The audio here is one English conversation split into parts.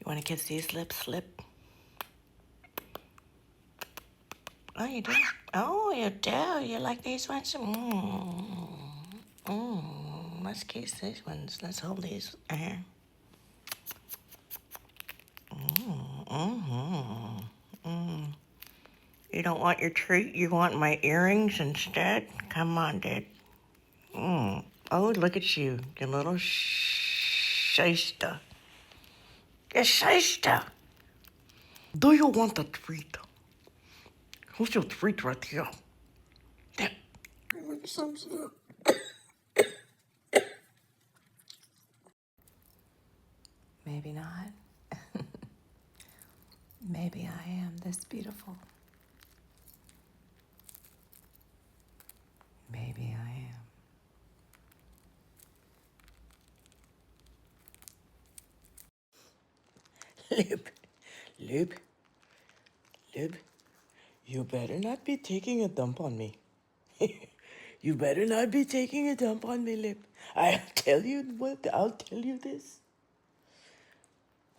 You want to kiss these lips, Lip? Oh, you do? Oh, you do? You like these ones? Let's kiss these ones. Let's hold these. You don't want your treat? You want my earrings instead? Come on, Dad. Oh, look at you. You little shyster. You shyster. Do you want a treat? Who's your treat right here? There. Maybe not. Maybe I am this beautiful. Maybe I am. Lip, Lip, Lip, you better not be taking a dump on me. You better not be taking a dump on me, Lip. I'll tell you what, I'll tell you this.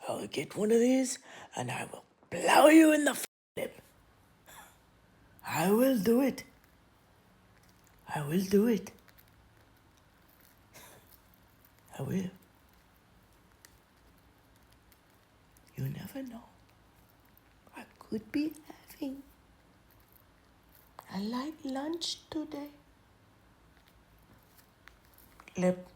I'll get one of these and I will blow you in the lip. I will do it. I will do it. I will. You never know. I could be having a light lunch today. Lip.